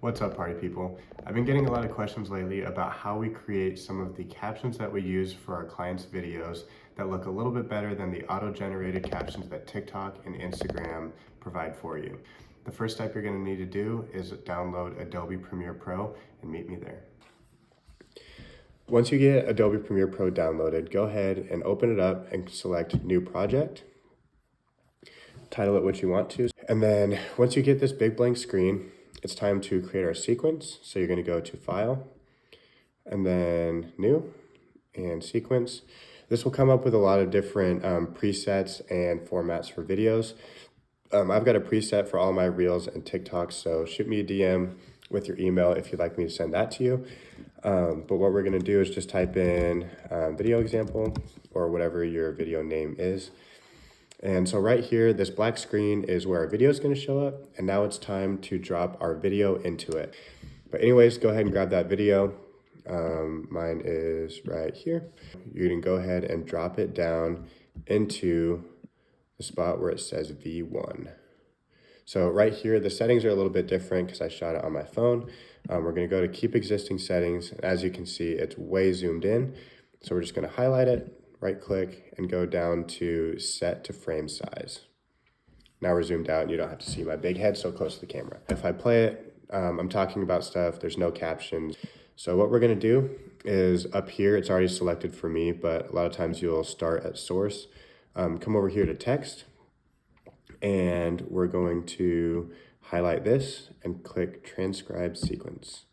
What's up, party people? I've been getting a lot of questions lately about how we create some of the captions that we use for our clients' videos that look a little bit better than the auto-generated captions that TikTok and Instagram provide for you. The first step you're going to need to do is download Adobe Premiere Pro and meet me there. Once you get Adobe Premiere Pro downloaded, go ahead and open it up and select New Project. Title it what you want to. And then once you get this big blank screen, it's time to create our sequence. So you're going to go to File, and then New, and Sequence. This will come up with a lot of different presets and formats for videos. I've got a preset for all my Reels and TikToks, so shoot me a DM with your email if you'd like me to send that to you. But what we're going to do is just type in video example or whatever your video name is. And so right here, this black screen is where our video is going to show up. And now it's time to drop our video into it. But anyways, go ahead and grab that video. Mine is right here. You can go ahead and drop it down into the spot where it says V1. So right here, the settings are a little bit different because I shot it on my phone. We're going to go to Keep Existing Settings. As you can see, it's way zoomed in. So we're just going to highlight it, right click, and go down to Set to Frame Size. Now we're zoomed out and you don't have to see my big head so close to the camera. If I play it, I'm talking about stuff, there's no captions. So what we're going to do is up here, it's already selected for me, but a lot of times you'll start at source. Come over here to text, and we're going to highlight this and click Transcribe Sequence.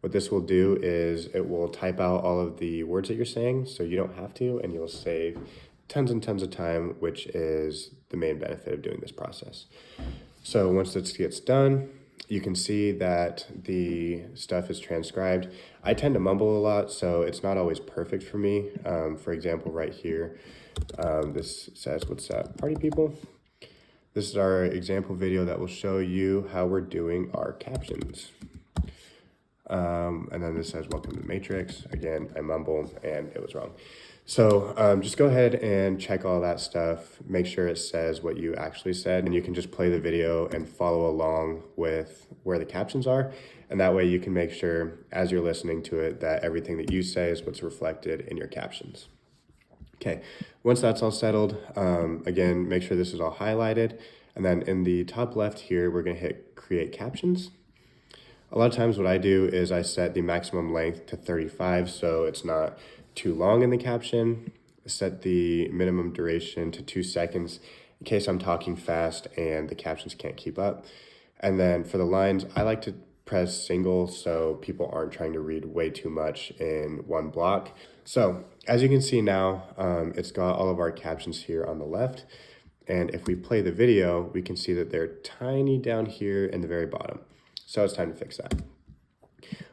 What this will do is it will type out all of the words that you're saying, so you don't have to, and you'll save tons and tons of time, which is the main benefit of doing this process. So once this gets done, you can see that the stuff is transcribed. I tend to mumble a lot, so it's not always perfect for me. For example, right here, this says, "What's up, party people?" This is our example video that will show you how we're doing our captions. And then this says, "Welcome to the Matrix." Again, I mumble and it was wrong. So just go ahead and check all that stuff. Make sure it says what you actually said, and you can just play the video and follow along with where the captions are. And that way you can make sure as you're listening to it that everything that you say is what's reflected in your captions. Okay, once that's all settled, again, make sure this is all highlighted. And then in the top left here, we're gonna hit Create Captions. A lot of times what I do is I set the maximum length to 35, so it's not too long in the caption. Set the minimum duration to 2 seconds in case I'm talking fast and the captions can't keep up. And then for the lines, I like to press single so people aren't trying to read way too much in one block. So as you can see now, it's got all of our captions here on the left. And if we play the video, we can see that they're tiny down here in the very bottom. So it's time to fix that.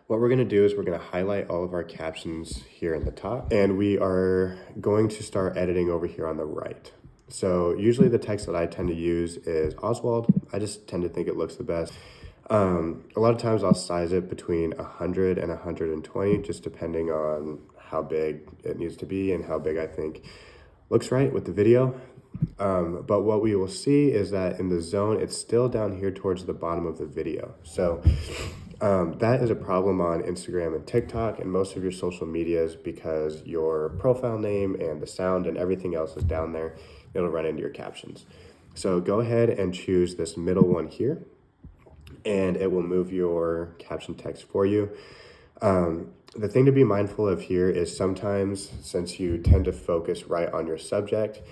What we're going to do is we're going to highlight all of our captions here in the top, and we are going to start editing over here on the right. So usually the text that I tend to use is Oswald. I just tend to think it looks the best. A lot of times I'll size it between 100 and 120, just depending on how big it needs to be and how big I think looks right with the video. But what we will see is that in the zone, it's still down here towards the bottom of the video. So that is a problem on Instagram and TikTok and most of your social medias because your profile name and the sound and everything else is down there. It'll run into your captions. So go ahead and choose this middle one here, and it will move your caption text for you. The thing to be mindful of here is sometimes, since you tend to focus right on your subject,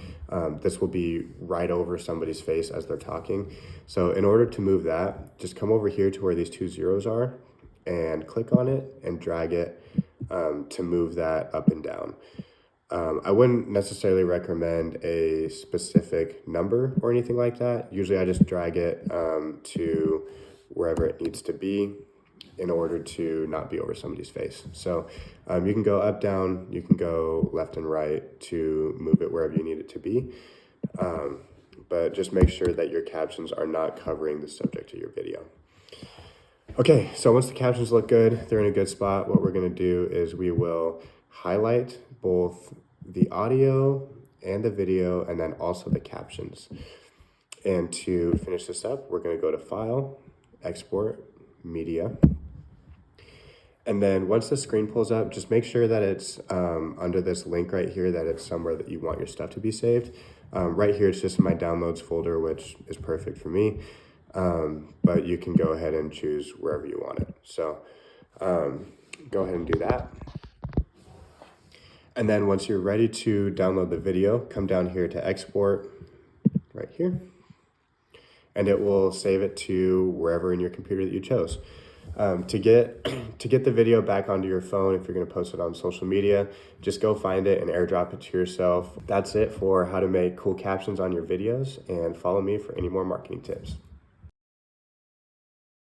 this will be right over somebody's face as they're talking. So in order to move that, just come over here to where these 2 zeros are and click on it and drag it to move that up and down. I wouldn't necessarily recommend a specific number or anything like that. Usually I just drag it to wherever it needs to be in order to not be over somebody's face. So you can go up, down, you can go left and right to move it wherever you need it to be. But just make sure that your captions are not covering the subject of your video. Okay, so once the captions look good, they're in a good spot, what we're gonna do is we will highlight both the audio and the video and then also the captions. And to finish this up, we're gonna go to File, Export, media. And then once the screen pulls up, just make sure that it's under this link right here, that it's somewhere that you want your stuff to be saved. Right here, it's just in my downloads folder, which is perfect for me. But you can go ahead and choose wherever you want it. So go ahead and do that. And then once you're ready to download the video, come down here to export right here, and it will save it to wherever in your computer that you chose. To get the video back onto your phone, if you're going to post it on social media, just go find it and airdrop it to yourself. That's it for how to make cool captions on your videos, and follow me for any more marketing tips.